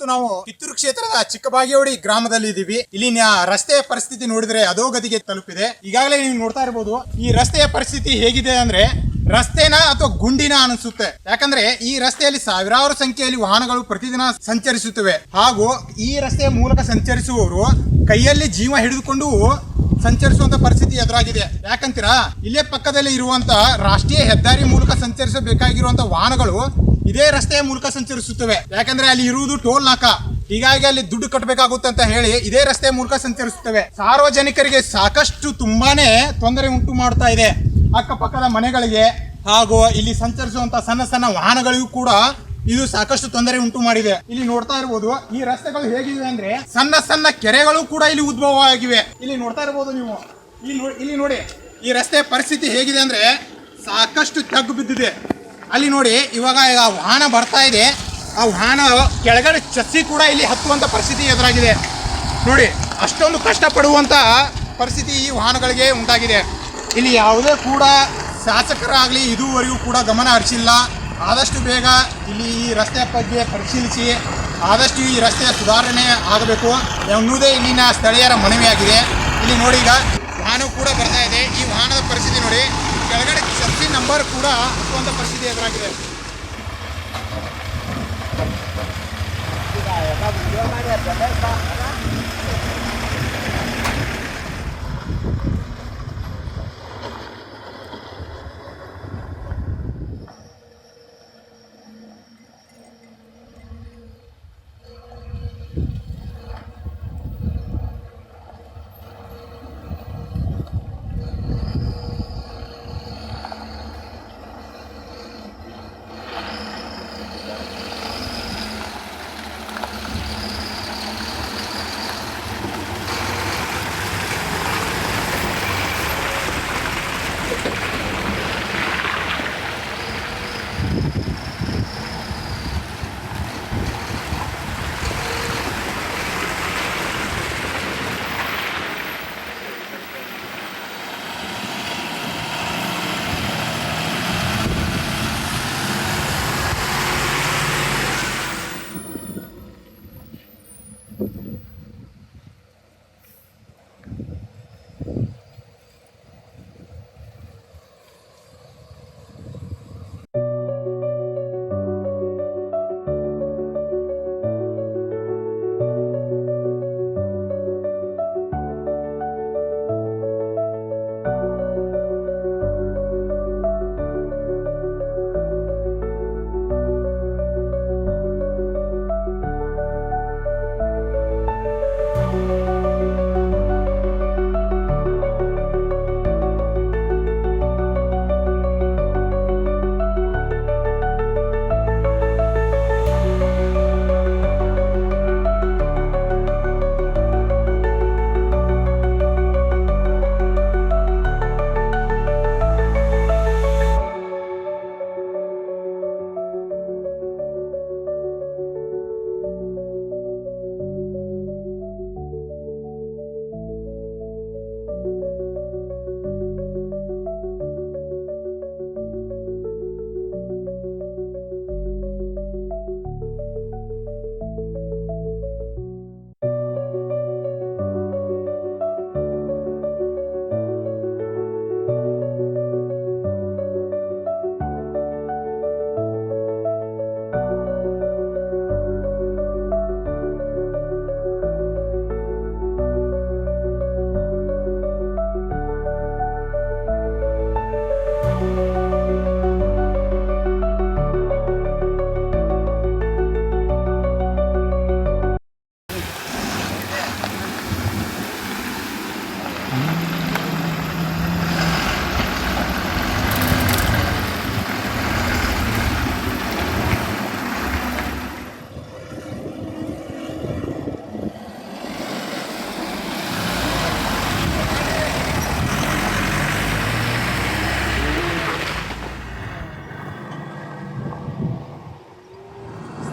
ನಾವು ಕಿತ್ತೂರು ಕ್ಷೇತ್ರದ ಚಿಕ್ಕಬಾಗೇವಾಡಿ ಗ್ರಾಮದಲ್ಲಿ ಇದೀವಿ. ಇಲ್ಲಿನ ರಸ್ತೆಯ ಪರಿಸ್ಥಿತಿ ನೋಡಿದ್ರೆ ಅಧೋಗತಿಗೆ ತಲುಪಿದೆ. ಈಗಾಗಲೇ ನೀವು ನೋಡ್ತಾ ಇರಬಹುದು ಈ ರಸ್ತೆಯ ಪರಿಸ್ಥಿತಿ ಹೇಗಿದೆ ಅಂದ್ರೆ ರಸ್ತೆನ ಅಥವಾ ಗುಂಡಿನ ಅನಿಸುತ್ತೆ. ಯಾಕಂದ್ರೆ ಈ ರಸ್ತೆಯಲ್ಲಿ ಸಾವಿರಾರು ಸಂಖ್ಯೆಯಲ್ಲಿ ವಾಹನಗಳು ಪ್ರತಿದಿನ ಸಂಚರಿಸುತ್ತವೆ. ಹಾಗೂ ಈ ರಸ್ತೆಯ ಮೂಲಕ ಸಂಚರಿಸುವವರು ಕೈಯಲ್ಲಿ ಜೀವ ಹಿಡಿದುಕೊಂಡು ಸಂಚರಿಸುವಂತ ಪರಿಸ್ಥಿತಿ ಎದುರಾಗಿದೆ. ಯಾಕಂತೀರಾ, ಇಲ್ಲೇ ಪಕ್ಕದಲ್ಲಿ ಇರುವಂತಹ ರಾಷ್ಟ್ರೀಯ ಹೆದ್ದಾರಿ ಮೂಲಕ ಸಂಚರಿಸಬೇಕಾಗಿರುವಂತಹ ವಾಹನಗಳು ಇದೇ ರಸ್ತೆಯ ಮೂಲಕ ಸಂಚರಿಸುತ್ತವೆ. ಯಾಕಂದ್ರೆ ಅಲ್ಲಿ ಇರುವುದು ಟೋಲ್ ನಾಕ, ಹೀಗಾಗಿ ಅಲ್ಲಿ ದುಡ್ಡು ಕಟ್ಟಬೇಕಾಗುತ್ತೆ ಅಂತ ಹೇಳಿ ಇದೇ ರಸ್ತೆಯ ಮೂಲಕ ಸಂಚರಿಸುತ್ತವೆ. ಸಾರ್ವಜನಿಕರಿಗೆ ಸಾಕಷ್ಟು ತುಂಬಾನೇ ತೊಂದರೆ ಉಂಟು ಮಾಡ್ತಾ ಇದೆ. ಅಕ್ಕಪಕ್ಕದ ಮನೆಗಳಿಗೆ ಹಾಗೂ ಇಲ್ಲಿ ಸಂಚರಿಸುವಂತ ಸಣ್ಣ ಸಣ್ಣ ವಾಹನಗಳಿಗೂ ಕೂಡ ಇದು ಸಾಕಷ್ಟು ತೊಂದರೆ ಉಂಟು ಮಾಡಿದೆ. ಇಲ್ಲಿ ನೋಡ್ತಾ ಇರಬಹುದು ಈ ರಸ್ತೆಗಳು ಹೇಗಿವೆ ಅಂದ್ರೆ ಸಣ್ಣ ಸಣ್ಣ ಕೆರೆಗಳು ಕೂಡ ಇಲ್ಲಿ ಉದ್ಭವ ಆಗಿವೆ. ಇಲ್ಲಿ ನೋಡ್ತಾ ಇರಬಹುದು ನೀವು, ಇಲ್ಲಿ ನೋಡಿ ಈ ರಸ್ತೆಯ ಪರಿಸ್ಥಿತಿ ಹೇಗಿದೆ ಅಂದ್ರೆ ಸಾಕಷ್ಟು ತಗ್ಗು ಬಿದ್ದಿದೆ. ಅಲ್ಲಿ ನೋಡಿ ಇವಾಗ ವಾಹನ ಬರ್ತಾ ಇದೆ, ಆ ವಾಹನ ಕೆಳಗಡೆ ಚಸ್ಸಿ ಕೂಡ ಇಲ್ಲಿ ಹತ್ತುವಂತ ಪರಿಸ್ಥಿತಿ ಎದುರಾಗಿದೆ. ನೋಡಿ ಅಷ್ಟೊಂದು ಕಷ್ಟಪಡುವಂತ ಪರಿಸ್ಥಿತಿ ಈ ವಾಹನಗಳಿಗೆ ಉಂಟಾಗಿದೆ. ಇಲ್ಲಿ ಯಾವುದೇ ಕೂಡ ಶಾಸಕರಾಗಲಿ ಇದುವರೆಗೂ ಕೂಡ ಗಮನ ಹರಿಸಿಲ್ಲ. ಆದಷ್ಟು ಬೇಗ ಇಲ್ಲಿ ಈ ರಸ್ತೆಯ ಬಗ್ಗೆ ಪರಿಶೀಲಿಸಿ ಆದಷ್ಟು ಈ ರಸ್ತೆಯ ಸುಧಾರಣೆ ಆಗಬೇಕು ಎನ್ನುವುದೇ ಇಲ್ಲಿನ ಸ್ಥಳೀಯರ ಮನವಿಯಾಗಿದೆ. ಇಲ್ಲಿ ನೋಡಿ ಈಗ ವಾಹನ ಕೂಡ ಬರ್ತಾ ಇದೆ. ಈ ವಾಹನದ ಪರಿಸ್ಥಿತಿ ನೋಡಿ, ಕೆಳಗಡೆ ಚರ್ಚಿ ನಂಬರ್ ಕೂಡ ಹತ್ತುವಂಥ ಪರಿಸ್ಥಿತಿ ಎದುರಾಗಿದೆ.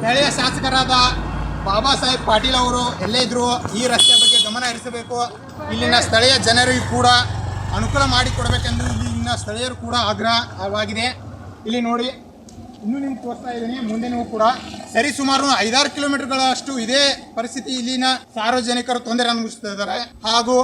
ಸ್ಥಳೀಯ ಶಾಸಕರಾದ ಬಾಬಾ ಸಾಹೇಬ್ ಪಾಟೀಲ್ ಅವರು ಎಲ್ಲೇ ಇದ್ರು ಈ ರಸ್ತೆ ಬಗ್ಗೆ ಗಮನ ಹರಿಸಬೇಕು. ಇಲ್ಲಿನ ಸ್ಥಳೀಯ ಜನರಿಗೂ ಕೂಡ ಅನುಕೂಲ ಮಾಡಿಕೊಡಬೇಕೆಂದು ಇಲ್ಲಿನ ಸ್ಥಳೀಯರು ಕೂಡ ಆಗ್ರಹವಾಗಿದೆ. ಇಲ್ಲಿ ನೋಡಿ ಇನ್ನೂ ನಿಮ್ಗೆ ತೋರಿಸ್ತಾ ಇದ್ದೀನಿ. ಮುಂದೆನೂ ಕೂಡ ಸರಿ ಸುಮಾರು 5-6 ಕಿಲೋಮೀಟರ್ಗಳಷ್ಟು ಇದೇ ಪರಿಸ್ಥಿತಿ. ಇಲ್ಲಿನ ಸಾರ್ವಜನಿಕರು ತೊಂದರೆ ಅನುಭವಿಸ್ತಾ ಇದ್ದಾರೆ. ಹಾಗೂ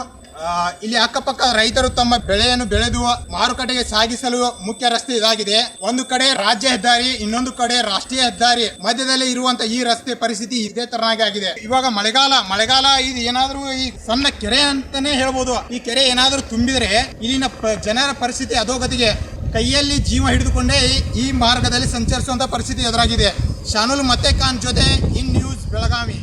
ಇಲ್ಲಿ ಅಕ್ಕಪಕ್ಕ ರೈತರು ತಮ್ಮ ಬೆಳೆಯನ್ನು ಬೆಳೆದು ಮಾರುಕಟ್ಟೆಗೆ ಸಾಗಿಸಲು ಮುಖ್ಯ ರಸ್ತೆ ಇದಾಗಿದೆ. ಒಂದು ಕಡೆ ರಾಜ್ಯ ಹೆದ್ದಾರಿ, ಇನ್ನೊಂದು ಕಡೆ ರಾಷ್ಟ್ರೀಯ ಹೆದ್ದಾರಿ ಮಧ್ಯದಲ್ಲಿ ಇರುವಂತ ಈ ರಸ್ತೆ ಪರಿಸ್ಥಿತಿ ಇದೇ ತರನಾಗಿ ಆಗಿದೆ. ಇವಾಗ ಮಳೆಗಾಲ ಇದು ಏನಾದ್ರೂ ಈ ಸಣ್ಣ ಕೆರೆ ಅಂತಾನೆ ಹೇಳ್ಬೋದು. ಈ ಕೆರೆ ಏನಾದ್ರೂ ತುಂಬಿದ್ರೆ ಇಲ್ಲಿನ ಜನರ ಪರಿಸ್ಥಿತಿ ಅಧೋಗತಿಗೆ. ಕೈಯಲ್ಲಿ ಜೀವ ಹಿಡಿದುಕೊಂಡೇ ಈ ಮಾರ್ಗದಲ್ಲಿ ಸಂಚರಿಸುವಂತ ಪರಿಸ್ಥಿತಿ ಎದುರಾಗಿದೆ. ಶಾನುಲ್ ಮತ್ತೆ ಖಾನ್ ಜೊತೆ ಇನ್ ನ್ಯೂಸ್ ಬೆಳಗಾವಿ.